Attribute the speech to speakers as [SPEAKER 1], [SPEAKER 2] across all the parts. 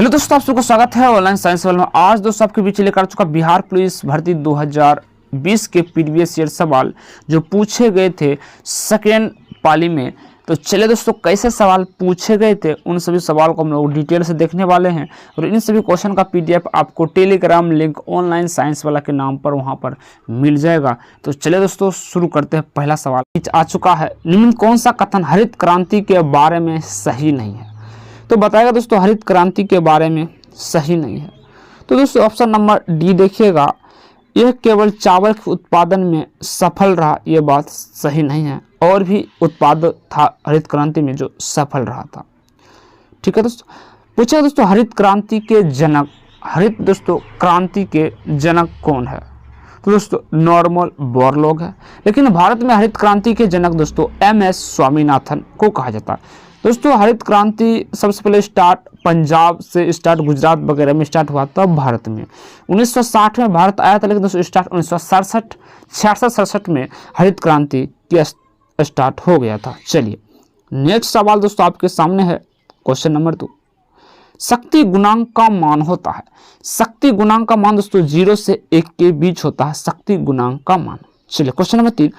[SPEAKER 1] Hello दोस्तों, आप सबको स्वागत है ऑनलाइन साइंस वाले में। आज दोस्तों आपके बीच लेकर आ चुका बिहार पुलिस भर्ती 2020 के प्रीवियस ईयर सवाल जो पूछे गए थे सेकेंड पाली में। तो चलिए दोस्तों, कैसे सवाल पूछे गए थे उन सभी सवाल को हम लोग डिटेल से देखने वाले हैं और इन सभी क्वेश्चन का पीडीएफ आपको टेलीग्राम लिंक ऑनलाइन साइंस वाला के नाम पर वहां पर मिल जाएगा। तो चलिए दोस्तों शुरू करते हैं। पहला सवाल आ चुका है, निम्न कौन सा कथन हरित क्रांति के बारे में सही नहीं है? तो बताएगा दोस्तों हरित क्रांति के बारे में सही नहीं है। तो दोस्तों ऑप्शन नंबर डी देखिएगा, यह केवल चावल के उत्पादन में सफल रहा, यह बात सही नहीं है। और भी उत्पाद था हरित क्रांति में जो सफल रहा था। ठीक है दोस्तों, पूछा दोस्तों हरित क्रांति के जनक, हरित दोस्तों क्रांति के जनक कौन है? तो दोस्तों नॉर्मन बोरलॉग है। लेकिन भारत में हरित क्रांति के जनक दोस्तों MS स्वामीनाथन को कहा जाता है। दोस्तों हरित क्रांति सबसे पहले स्टार्ट पंजाब से स्टार्ट, गुजरात वगैरह में स्टार्ट हुआ था भारत में। 1960 में भारत आया था, लेकिन दोस्तों स्टार्ट 1967 66 में हरित क्रांति की स्टार्ट हो गया था। चलिए नेक्स्ट सवाल दोस्तों आपके सामने है, क्वेश्चन नंबर 2। शक्ति गुणांक का मान होता है। शक्ति गुणांक का मान दोस्तों 0 से 1 के बीच होता है शक्ति गुणांक का मान। चलिए क्वेश्चन नंबर 3,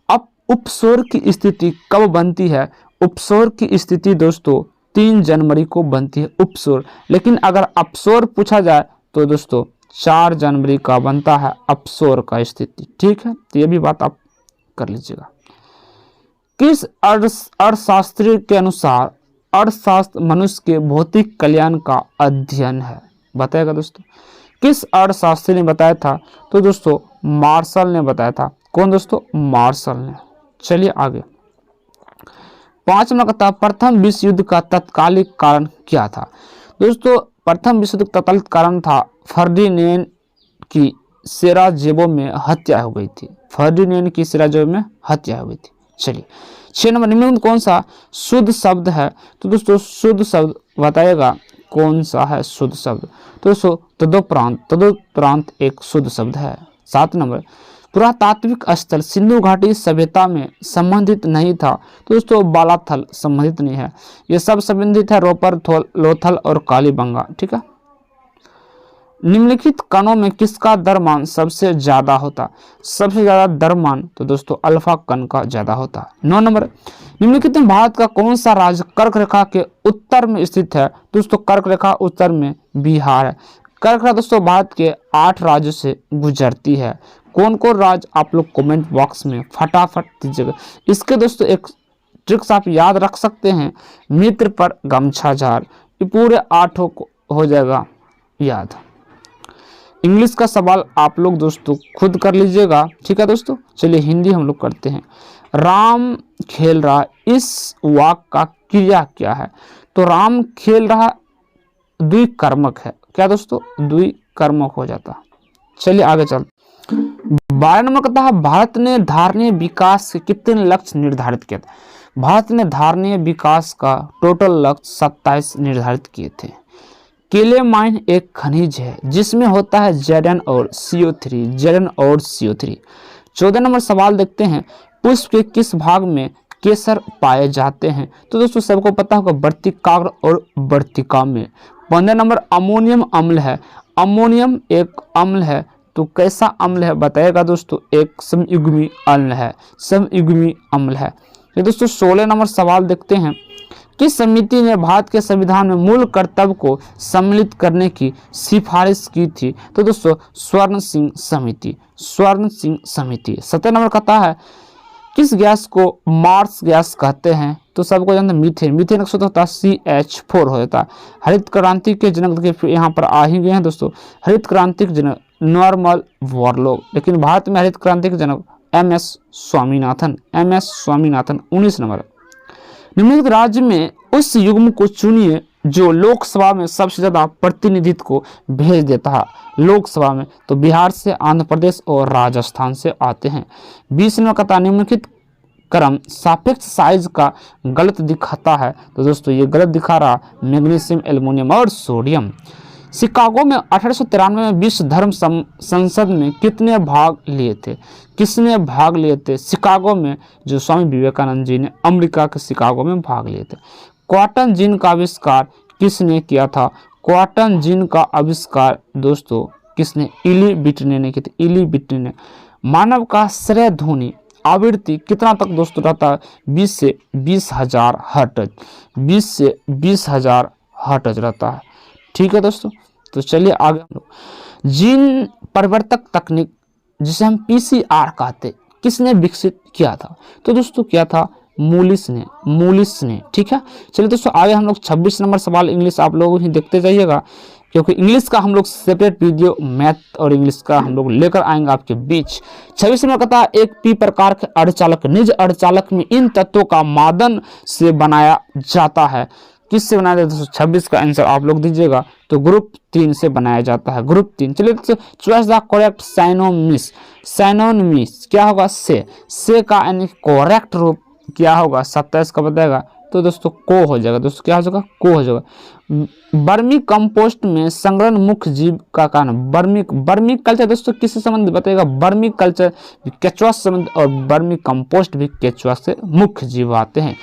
[SPEAKER 1] अब उपसौर की स्थिति कब बनती है? उपसौर की स्थिति दोस्तों 3 जनवरी को बनती है उपसौर। लेकिन अगर अपसौर पूछा जाए तो दोस्तों 4 जनवरी का बनता है अपसौर का स्थिति। ठीक है, तो ये भी बात आप कर लीजिएगा। किस अर्थशास्त्री के अनुसार अर्थशास्त्र मनुष्य के भौतिक कल्याण का अध्ययन है? बताएगा दोस्तों किस अर्थशास्त्री ने बताया था? तो दोस्तों मार्शल ने बताया था। कौन दोस्तों? मार्शल ने। चलिए आगे, 5 नंबर का था, प्रथम विश्व युद्ध का तत्कालिक कारण क्या था? दोस्तों प्रथम विश्व युद्ध का तत्कालिक कारण था फर्डिनेंड की सेराजेवो में हत्या हो गई थी। फर्डिनेंड की सेराजेवो में हत्या हो गई थी। चलिए 6 नंबर, निम्न कौन सा शुद्ध शब्द है? तो दोस्तों शुद्ध शब्द बताइएगा कौन सा है शुद्ध शब्द? तो दोस्तों तदोपरांत, तदोपरांत एक शुद्ध शब्द है। 7 नंबर, पुरातात्विक स्थल सिंधु घाटी सभ्यता में संबंधित नहीं था। तो दोस्तों बालाथल संबंधित नहीं है, ये सब संबंधित है रोपर, लोथल और कालीबंगा। ठीक है, निम्नलिखित कणों में किसका द्रव्यमान सबसे ज्यादा होता? सबसे ज्यादा द्रव्यमान तो दोस्तों अल्फा कण का ज्यादा होता है। 9 नंबर, निम्नलिखित में भारत का कौन सा राज्य कर्क रेखा के उत्तर में स्थित है? दोस्तों कर्क रेखा उत्तर में बिहार है। कर्क रेखा दोस्तों भारत के 8 राज्यों से गुजरती है। कौन कौन राज्य आप लोग कमेंट बॉक्स में फटाफट दीजिएगा। इसके दोस्तों एक ट्रिक्स आप याद रख सकते हैं, मित्र पर गमछा झाड़, ये पूरे 8 को हो जाएगा याद। इंग्लिश का सवाल आप लोग दोस्तों खुद कर लीजिएगा। ठीक है दोस्तों, चलिए हिंदी हम लोग करते हैं। राम खेल रहा, इस वाक्य का क्रिया क्या है? तो राम खेल रहा द्विकर्मक है। क्या दोस्तों? द्विकर्मक हो जाता। चलिए आगे चलते। 12 नंबर कहता है, भारत ने धारणीय विकास के कितने लक्ष्य निर्धारित किए थे? भारत ने धारणीय विकास का टोटल लक्ष्य 27 निर्धारित किए थे। केलेमाइन एक खनिज है जिसमें होता है Zn और CO3, Zn और CO3। 14 नंबर सवाल देखते हैं, पुष्प के किस भाग में केसर पाए जाते हैं? तो दोस्तों सबको पता होगा वर्तिकाग्र और वर्तिका में। 15 नंबर, अमोनियम अम्ल है। अमोनियम एक अम्ल है, तो कैसा अम्ल है बताएगा दोस्तों? एक समयुग्मी अम्ल है, समयुग्मी अम्ल है। ये दोस्तों 16 नंबर सवाल देखते हैं, किस समिति ने भारत के संविधान में मूल कर्तव्य को सम्मिलित करने की सिफारिश की थी? तो दोस्तों स्वर्ण सिंह समिति, स्वर्ण सिंह समिति। 17 नंबर कहता है, किस गैस को मार्स गैस कहते हैं? तो सबको जानते हैं मीथेन। मीथेन का स्रोत होता है CH4 हो जाता है। हरित क्रांति के जनक देखिए यहाँ पर आ ही गए हैं दोस्तों, हरित क्रांति के जनक नॉर्मन बोरलॉग। लेकिन भारत में हरित क्रांति के जनक MS Swaminathan, MS Swaminathan. 19 number, निम्नलिखित राज्य में उस युग्म को चुनिए जो लोकसभा में सबसे ज्यादा प्रतिनिधित्व को भेज देता है लोकसभा में। तो बिहार से, आंध्र प्रदेश और राजस्थान से आते हैं। 20 नंबर का निम्नलिखित क्रम सापेक्ष साइज का गलत दिखाता है? तो दोस्तों ये गलत दिखा रहा मैग्नीशियम, एल्युमिनियम और सोडियम। शिकागो में 1893 में विश्व धर्म संसद में कितने भाग लिए थे? किसने भाग लिए थे शिकागो में? जो स्वामी विवेकानंद जी ने अमेरिका के शिकागो में भाग लिए थे। क्वांटम जीन का आविष्कार किसने किया था? क्वांटम जीन का आविष्कार दोस्तों किसने? इली व्हिटनी ने की थी, इली व्हिटनी ने। मानव का श्रेय ध्वनि आवृत्ति कितना तक दोस्तों रहता है? 20 से 20,000 हर्ट्ज, 20 से 20,000 हर्ट्ज रहता है। ठीक है दोस्तों, तो चलिए आगे हम लोग जीन परिवर्तक तकनीक जिसे हम पीसीआर कहते, किसने विकसित किया था? तो दोस्तों क्या था? मूलिस ने। ठीक है, चलिए दोस्तों आगे हम लोग 26 नंबर सवाल इंग्लिश आप लोग ही देखते जाइएगा, क्योंकि इंग्लिश का हम लोग सेपरेट वीडियो मैथ और इंग्लिश का हम लोग लेकर आएंगे आपके बीच। 26 नंबर कहता है एक पी प्रकार के अर्धचालक निज अर्धचालक में इन तत्वों का मादन से बनाया जाता है। किससे बनाया जाता है? 26 का आंसर आप लोग दीजिएगा, तो ग्रुप 3 से बनाया जाता है, ग्रुप 3। चलिए चॉइस द करेक्ट साइनोनिम्स क्या होगा? से का यानी करेक्ट रूप क्या होगा? 27 का बताएगा, तो दोस्तों को हो जाएगा। दोस्तों क्या हो जाएगा? को हो जाएगा। वर्मी कंपोस्ट में संग्रहण मुख्य जीव का कारण। वर्मी कल्चर दोस्तों किससे संबंधित बताएगा? वर्मी कल्चर केचुआ से संबंधित, और वर्मी कंपोस्ट भी केचुआ से मुख्य जीव आते हैं।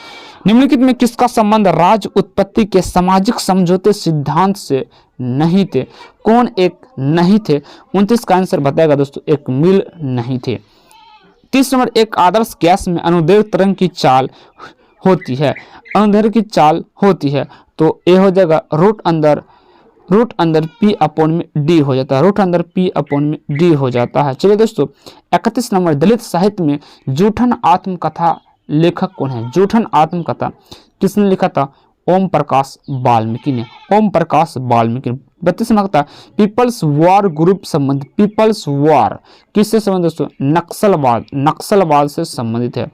[SPEAKER 1] निम्नलिखित में किसका संबंध राज्य उत्पत्ति के सामाजिक समझौते सिद्धांत से नहीं थे? कौन एक नहीं थे? 29 का आंसर बताएगा दोस्तों, एक मिल नहीं थे। 30 नंबर एक आदर्श गैस में अनुदैर्घ्य तरंग की चाल होती है, अनुदैर्घ्य की चाल होती है, तो ए हो जाएगा रूट अंदर पी अपॉन में डी हो जाता है, रूट अंदर पी अपॉन में डी हो जाता है। चलिए दोस्तों 31 नंबर दलित साहित्य में जूठन आत्मकथा लेखक कौन है? जूठन आत्मकथा किसने लिखा था? ओम प्रकाश वाल्मीकि ने, ओम प्रकाश वाल्मीकि ने। 32 नंबर कहता पीपल्स वॉर ग्रुप संबंध, पीपल्स वॉर किससे संबंधित दोस्तों? नक्सलवाद से संबंधित है।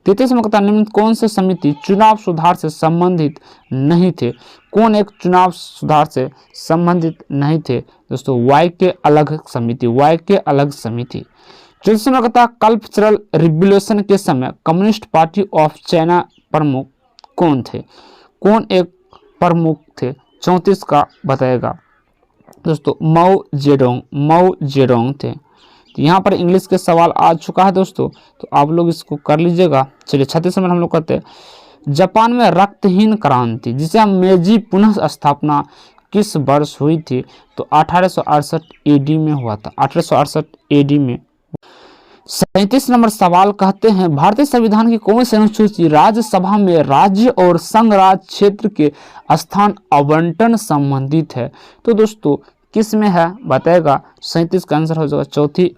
[SPEAKER 1] 33 नंबर कहता निम्न कौन से समिति चुनाव सुधार से संबंधित नहीं थे? कौन एक चुनाव सुधार से संबंधित नहीं थे दोस्तों? वाई के अलग समिति। 34 नंबर कहता कल्चरल रिवॉल्यूशन के समय कम्युनिस्ट पार्टी ऑफ चाइना प्रमुख कौन थे? कौन एक प्रमुख थे? 34 का बताएगा दोस्तों, माओ जेडोंग थे। तो यहाँ पर इंग्लिश के सवाल आ चुका है दोस्तों, तो आप लोग इसको कर लीजिएगा। चलिए 36 नंबर हम लोग करते हैं जापान में रक्तहीन क्रांति जिसे हम मेजी पुनः स्थापना किस वर्ष हुई थी? तो 1868 एडी में हुआ था, 1868 एडी में। 37 नंबर सवाल कहते हैं भारतीय संविधान की कौन सी अनुसूची राज्यसभा में राज्य और संघ राज्य क्षेत्र के स्थान आवंटन संबंधित है? तो दोस्तों किस में है बताएगा? 37 का आंसर हो जाएगा चौथी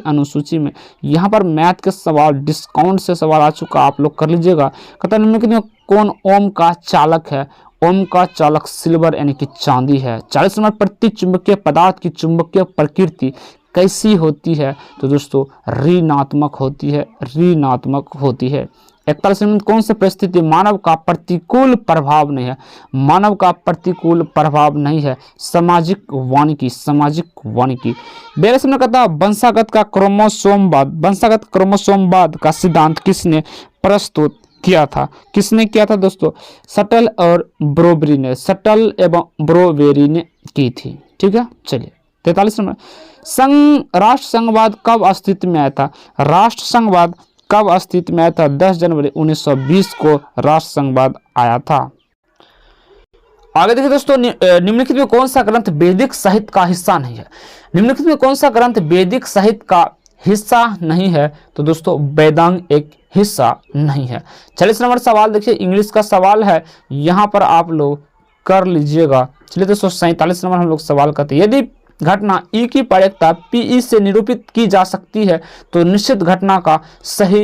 [SPEAKER 1] अनुसूची में। यहाँ पर मैथ के सवाल डिस्काउंट से सवाल आ चुका, आप लोग कर लीजिएगा। कहता निम्नलिखित में कौन ओम का चालक है? ओम का चालक सिल्वर यानी कि चांदी है। 40 नंबर प्रति चुंबकीय पदार्थ की चुंबकीय प्रकृति कैसी होती है? तो दोस्तों ऋणात्मक होती है। 41 में कौन सी परिस्थिति मानव का प्रतिकूल प्रभाव नहीं है? मानव का प्रतिकूल प्रभाव नहीं है सामाजिक वानिकी। 42 में कहता वंशागत क्रोमोसोमवाद का सिद्धांत किसने प्रस्तुत किया था? दोस्तों सटल और ब्रोबेरी ने, सटल एवं ब्रोबेरी ने की थी। ठीक है, चलिए 43 नंबर राष्ट्र संघवाद कब अस्तित्व में आया था? राष्ट्र संघवाद कब अस्तित्व में आया था? 10 जनवरी 1920 को राष्ट्र संघवाद आया था। आगे देखिए दोस्तों निम्नलिखित में कौन सा ग्रंथ वैदिक साहित्य का हिस्सा नहीं है? निम्नलिखित में कौन सा ग्रंथ वैदिक साहित्य का हिस्सा नहीं है? तो दोस्तों वेदांग एक हिस्सा नहीं है। 40 नंबर सवाल देखिए इंग्लिश का सवाल है, यहाँ पर आप लोग कर लीजिएगा। चलिए दोस्तों 47 नंबर हम लोग सवाल करते हैं यदि घटना ई की प्रायिकता पीई से निरूपित की जा सकती है तो निश्चित घटना का सही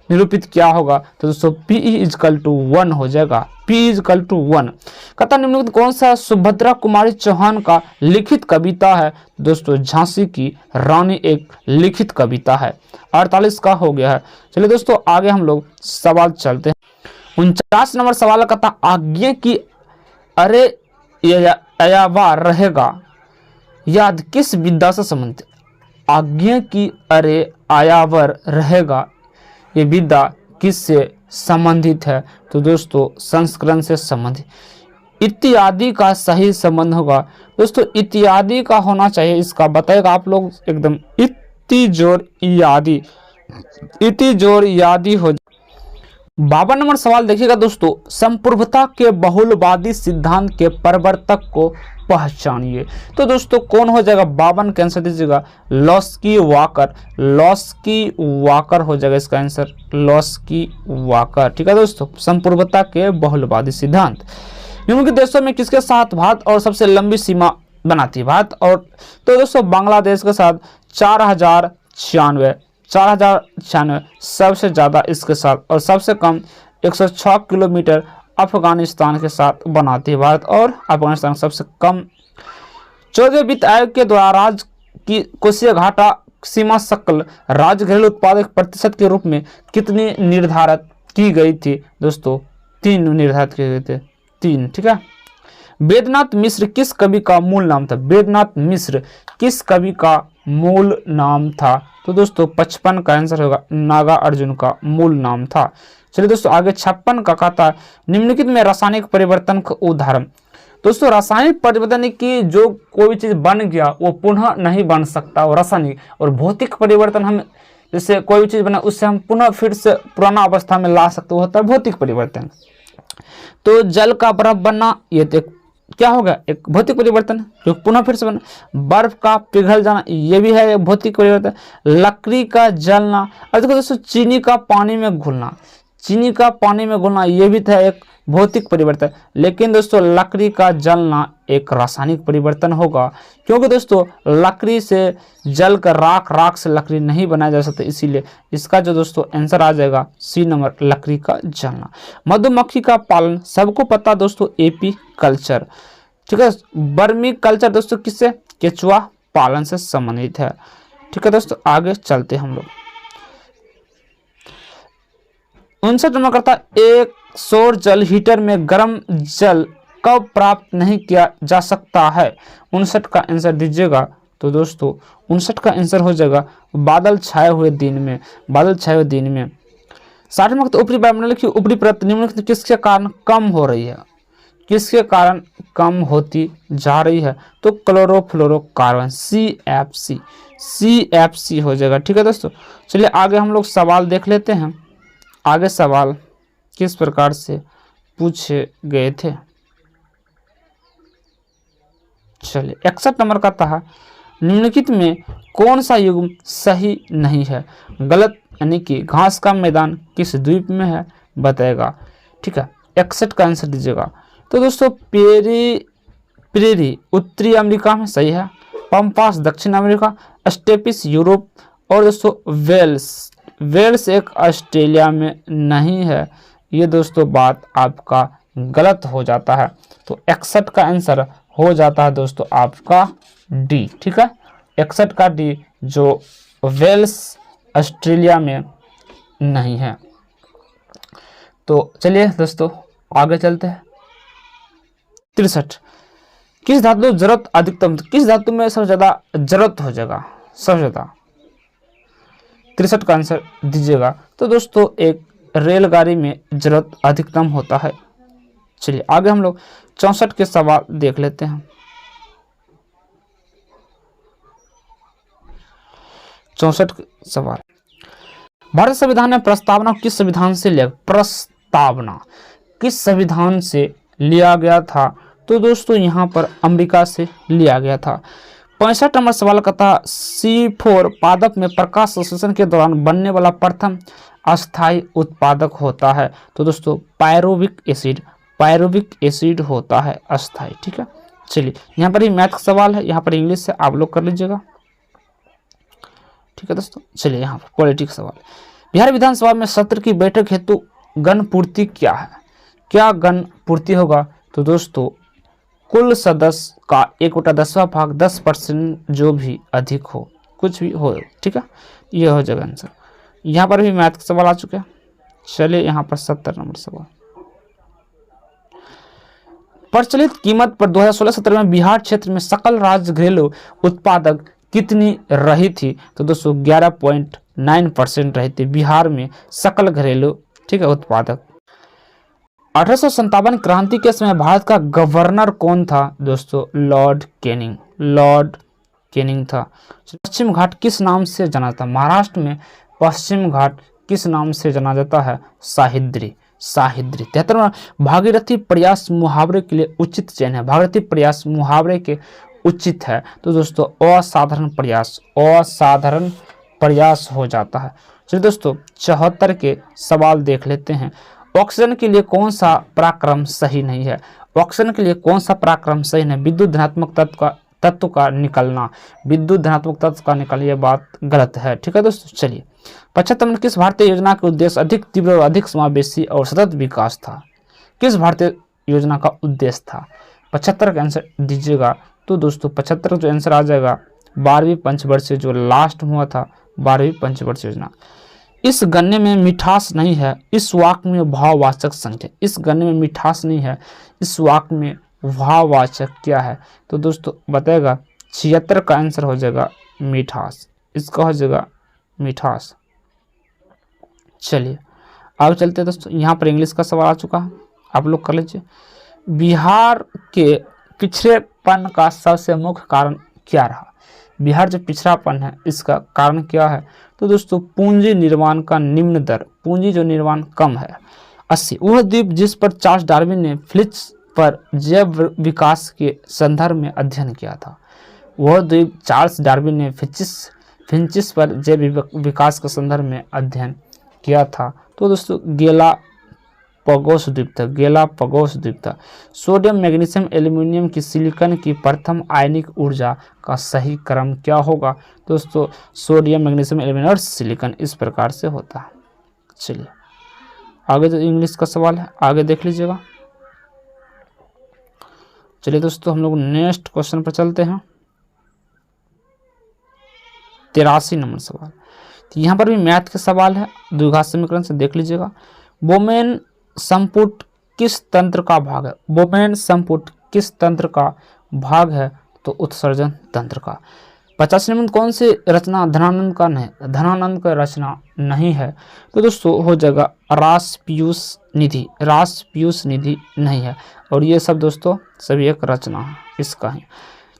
[SPEAKER 1] निरूपित क्या होगा? तो दोस्तों पीई इजकल टू 1 हो जाएगा, पी इजकल टू 1। कहता निम्नलिखित कौन सा सुभद्रा कुमारी चौहान का लिखित कविता है? दोस्तों झांसी की रानी एक लिखित कविता है। 48 का हो गया है। चलिए दोस्तों आगे हम लोग सवाल चलते हैं। 49 नंबर सवाल कहता आज्ञा की अरे अयावार रहेगा याद किस विद्या से संबंधित? आज्ञा की अरे आयावर रहेगा ये विद्या किससे संबंधित है? तो दोस्तों संस्करण से संबंधित। इत्यादि का सही संबंध होगा दोस्तों, इत्यादि का होना चाहिए, इसका बताएगा आप लोग एकदम इति जोर यादि हो 52 नंबर सवाल देखिएगा दोस्तों, संप्रभुता के बहुलवादी सिद्धांत के प्रवर्तक को पहचानिए। तो दोस्तों कौन हो जाएगा, 52 का आंसर दीजिएगा लॉस्की वाकर। लॉस्की वाकर हो जाएगा इसका आंसर, लॉस्की वाकर। ठीक है दोस्तों, संप्रभुता के बहुलवादी सिद्धांत। निम्नलिखित देशों में किसके साथ भारत और सबसे लंबी सीमा बनाती है भारत और, तो दोस्तों बांग्लादेश के साथ 4096 सबसे ज़्यादा इसके साथ, और सबसे कम 106 किलोमीटर अफगानिस्तान के साथ बनाती है भारत, और अफगानिस्तान सबसे कम। 14वें वित्त आयोग के द्वारा राज्य की कोशिया घाटा सीमा सकल राज्य घरेलू उत्पादक प्रतिशत के रूप में कितनी निर्धारित की गई थी दोस्तों, 3 निर्धारित किए गए थे, 3। ठीक है। वेदनाथ मिश्र किस कवि का मूल नाम था, वेदनाथ मिश्र किस कवि का मूल नाम था, तो दोस्तों 55 का आंसर होगा नागा अर्जुन का मूल नाम था। चलिए दोस्तों आगे 56 का कहता है निम्नलिखित में रासायनिक परिवर्तन का उदाहरण। दोस्तों रासायनिक परिवर्तन की जो कोई चीज बन गया वो पुनः नहीं बन सकता, वो रासायनिक। और भौतिक परिवर्तन हम जैसे कोई भी चीज बना उससे हम पुनः फिर से पुराना अवस्था में ला सकते, वो होता है भौतिक परिवर्तन। तो जल का बर्फ बनना ये तो क्या होगा, एक भौतिक परिवर्तन जो पुनः फिर से बना। बर्फ का पिघल जाना ये भी है एक भौतिक परिवर्तन। लकड़ी का जलना, और देखो दोस्तों चीनी का पानी में घुलना, चीनी का पानी में घुलना ये भी था एक भौतिक परिवर्तन। लेकिन दोस्तों लकड़ी का जलना एक रासायनिक परिवर्तन होगा, क्योंकि दोस्तों लकड़ी से जल कर राख से लकड़ी नहीं बनाया जा सकता, इसीलिए इसका जो दोस्तों आंसर आ जाएगा सी नंबर, लकड़ी का जलना। मधुमक्खी का पालन सबको पता दोस्तों एपी कल्चर। ठीक है। बर्मी कल्चर दोस्तों किससे, केचुआ पालन से संबंधित है। ठीक है दोस्तों आगे चलते हम लोग। 59 नंबर करता एक सौर जल हीटर में गर्म जल कब प्राप्त नहीं किया जा सकता है, 59 का आंसर दीजिएगा। तो दोस्तों 59 का आंसर हो जाएगा बादल छाए हुए दिन में, बादल छाए हुए दिन में। 60 नंबर तो ऊपरी वायुमंडल की ऊपरी परत निम्नलिखित किसके कारण कम हो रही है, किसके कारण कम होती जा रही है, तो क्लोरोफ्लोरोकार्बन CFC, CFC हो जाएगा। ठीक है दोस्तों चलिए आगे हम लोग सवाल देख लेते हैं। आगे सवाल किस प्रकार से पूछे गए थे, चलिए 61 नंबर का था निम्नलिखित में कौन सा युग्म सही नहीं है, गलत, यानी कि घास का मैदान किस द्वीप में है बताएगा। ठीक है 61 का आंसर दीजिएगा। तो दोस्तों प्रेरी उत्तरी अमेरिका में सही है, पंपास दक्षिण अमेरिका, स्टेपिस यूरोप, और दोस्तों वेल्स एक ऑस्ट्रेलिया में नहीं है। ये दोस्तों बात आपका गलत हो जाता है, तो 61 का आंसर हो जाता है दोस्तों आपका डी। ठीक है 61 का डी, जो वेल्स ऑस्ट्रेलिया में नहीं है। तो चलिए दोस्तों आगे चलते हैं। 63 किस धातु जरूरत अधिकतम, किस धातु में सबसे ज्यादा जरूरत हो जाएगा, सबसे ज्यादा, 63 का आंसर दीजिएगा। तो दोस्तों एक रेलगाड़ी में जरूरत अधिकतम होता है। चलिए आगे हम लोग 64 के सवाल देख लेते हैं। 64 सवाल, भारत संविधान में प्रस्तावना किस संविधान से लिया, प्रस्तावना किस संविधान से लिया गया था, तो दोस्तों यहाँ पर अमेरिका से लिया गया था। 65 नंबर सवाल का था C4 पादप में प्रकाश संश्लेषण के दौरान बनने वाला प्रथम अस्थायी उत्पादक होता है, तो दोस्तों पायरुविक एसिड होता है अस्थायी। ठीक है चलिए यहाँ पर ही मैथ का सवाल है, यहाँ पर इंग्लिश से आप लोग कर लीजिएगा। ठीक है दोस्तों चलिए यहाँ पर पॉलिटिक्स सवाल, बिहार विधानसभा में सत्र की बैठक हेतु गण पूर्ति क्या है, क्या गण पूर्ति होगा, तो दोस्तों कुल सदस्य का 1/10वां भाग 10% जो भी अधिक हो, कुछ भी हो। ठीक है ये हो जाएगा आंसर। यहाँ पर भी मैथ का सवाल आ चुके हैं। चलिए यहाँ पर 70 नंबर सवाल, प्रचलित कीमत पर 2016-17 में बिहार क्षेत्र में सकल राज्य घरेलू उत्पादक कितनी रही थी, तो दोस्तों 11.9% रही थी बिहार में सकल घरेलू, ठीक है, उत्पादक। 1857 क्रांति के समय भारत का गवर्नर कौन था दोस्तों, लॉर्ड कैनिंग था। पश्चिम घाट किस नाम से जाना था, महाराष्ट्र में पश्चिम घाट किस नाम से जाना जाता है? साहिद्री। साहिद्री। 73वां भागीरथी प्रयास मुहावरे के लिए उचित चयन है। भागीरथी प्रयास मुहावरे के उचित है तो दोस्तों असाधारण प्रयास, असाधारण प्रयास हो जाता है। चलिए दोस्तों 74 के सवाल देख लेते हैं। ऑक्सीजन के लिए कौन सा पराक्रम सही नहीं है? ऑक्सीजन के लिए कौन सा पराक्रम सही नहीं? विद्युत धनात्मक तत्व का निकलना, विद्युत धनात्मक तत्व का निकलना, यह बात गलत है। ठीक है दोस्तों। चलिए 75 किस भारतीय योजना का उद्देश्य अधिक तीव्र और अधिक समावेशी और सतत विकास था? किस भारतीय योजना का उद्देश्य था? 75 का आंसर दीजिएगा। तो दोस्तों 75 का जो आंसर आ जाएगा 12वीं पंचवर्षीय जो लास्ट हुआ था 12वीं पंचवर्षीय योजना। इस गन्ने में मिठास नहीं है, इस वाक्य में भाववाचक संख्या। इस गन्ने में मिठास नहीं है, इस वाक्य में भाववाचक क्या है? तो दोस्तों बताएगा 76 का आंसर हो जाएगा मिठास। इसका हो जाएगा मिठास। चलिए आगे चलते हैं दोस्तों। यहाँ पर इंग्लिश का सवाल आ चुका है, आप लोग कर लीजिए। बिहार के पिछड़ेपन का सबसे मुख्य कारण क्या रहा? बिहार जो पिछड़ापन है इसका कारण क्या है? तो दोस्तों पूंजी निर्माण का निम्न दर, पूंजी जो निर्माण कम है। 80 वह द्वीप जिस पर चार्ल्स डार्विन ने फिलिप्स पर जैव विकास के संदर्भ में अध्ययन किया था। वह द्वीप चार्ल्स डार्विन ने फिंचिस पर जैव विकास के संदर्भ में अध्ययन किया था। तो दोस्तों गेलापागोस द्वीप था, गेलापागोस द्वीप था। सोडियम, मैग्नीशियम, एल्यूमिनियम की सिलिकॉन की प्रथम आयनिक ऊर्जा का सही क्रम क्या होगा? दोस्तों सोडियम, मैग्नीशियम, एल्यूमिनियम और सिलिकॉन इस प्रकार से होता है। चलिए आगे जो इंग्लिश का सवाल है आगे देख लीजिएगा। चलिए दोस्तों हम लोग नेक्स्ट क्वेश्चन पर चलते हैं। 83 नंबर सवाल। तो यहाँ पर भी मैथ के सवाल है, द्विघात समीकरण से देख लीजिएगा। बोमेन संपुट किस तंत्र का भाग है? बोमेन संपुट किस तंत्र का भाग है? तो उत्सर्जन तंत्र का। 85 नंबर कौन सी रचना धनानंद का नहीं? धनानंद का रचना नहीं है तो दोस्तों हो जाएगा रास पीयूष निधि। रास पीयूष निधि नहीं है और ये सब दोस्तों सभी एक रचना है इसका ही।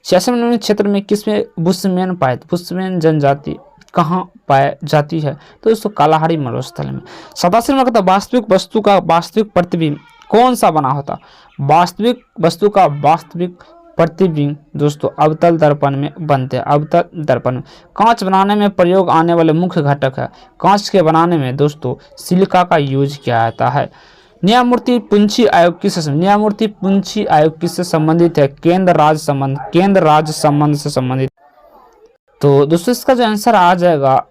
[SPEAKER 1] 86 नंबर क्षेत्र में किसमें बुश्मेन पाए? बुश्मेन जनजाति कहाँ पाई जाती है? तो दोस्तों कालाहारी मरुस्थल में। 87 नंबर का वास्तविक वस्तु का वास्तविक प्रतिबिंब कौन सा बना होता? वास्तविक वस्तु का वास्तविक प्रतिबिंब दोस्तों अवतल दर्पण में बनते हैं। अवतल दर्पण में कांच बनाने में प्रयोग आने वाले मुख्य घटक है। कांच के बनाने में दोस्तों सिलिका का यूज किया जाता है। न्यायमूर्ति पुंछी आयोग किससे? न्यायमूर्ति पुंछी आयोग किससे संबंधित है? केंद्र राज्य संबंध, केंद्र राज्य संबंध से संबंधित। तो दोस्तों इसका जो आंसर आ जाएगा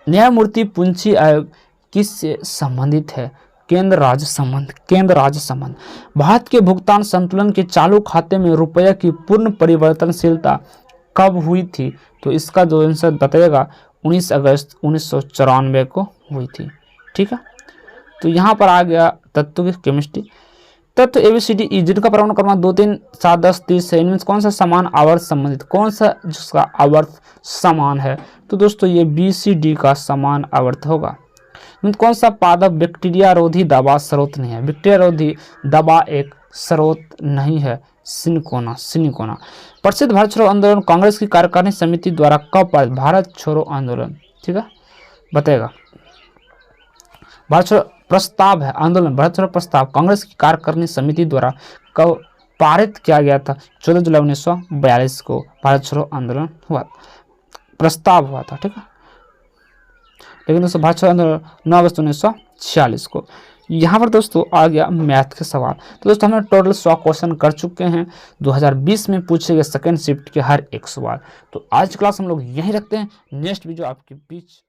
[SPEAKER 1] न्यायमूर्ति पुंछी आयोग किससे संबंधित है? केंद्र राज्य संबंध, केंद्र राज्य संबंध। भारत के भुगतान संतुलन के चालू खाते में रुपये की पूर्ण परिवर्तनशीलता कब हुई थी? तो इसका जो आंसर बताएगा 19 अगस्त 1994 को हुई थी। ठीक है तो यहाँ पर आ गया तत्व की केमिस्ट्री। तत्व ABCD जिनका परमाणु क्रमांक 2 3 7 10 30 है, इनमें कौन सा समान आवर्त संबंधित, कौन सा जिसका आवर्त समान है? तो दोस्तों ये BCD का समान आवर्त होगा। कौन सा पादप बैक्टीरिया रोधी दवा स्रोत नहीं है? बैक्टीरिया रोधी दवा एक स्रोत नहीं है, सिनकोना, सिनकोना। प्रसिद्ध भारत छोड़ो आंदोलन कांग्रेस की कार्यकारिणी समिति द्वारा कब पारित? भारत छोड़ो आंदोलन, ठीक है बताएगा। भारत छोड़ो प्रस्ताव है आंदोलन, भारत छोड़ो प्रस्ताव कांग्रेस की कार्यकारिणी समिति द्वारा कब पारित किया गया था? 14 जुलाई 1942 को भारत छोड़ो आंदोलन हुआ, प्रस्ताव हुआ था। ठीक है लेकिन दोस्तों भारत छोड़ो आंदोलन 9 अगस्त 1946 को। यहाँ पर दोस्तों आ गया मैथ के सवाल। तो दोस्तों हमने टोटल 100 क्वेश्चन कर चुके हैं 2020 में पूछे गए सेकंड शिफ्ट के हर एक सवाल। तो आज क्लास हम लोग यहीं रखते हैं, नेक्स्ट वीडियो आपके बीच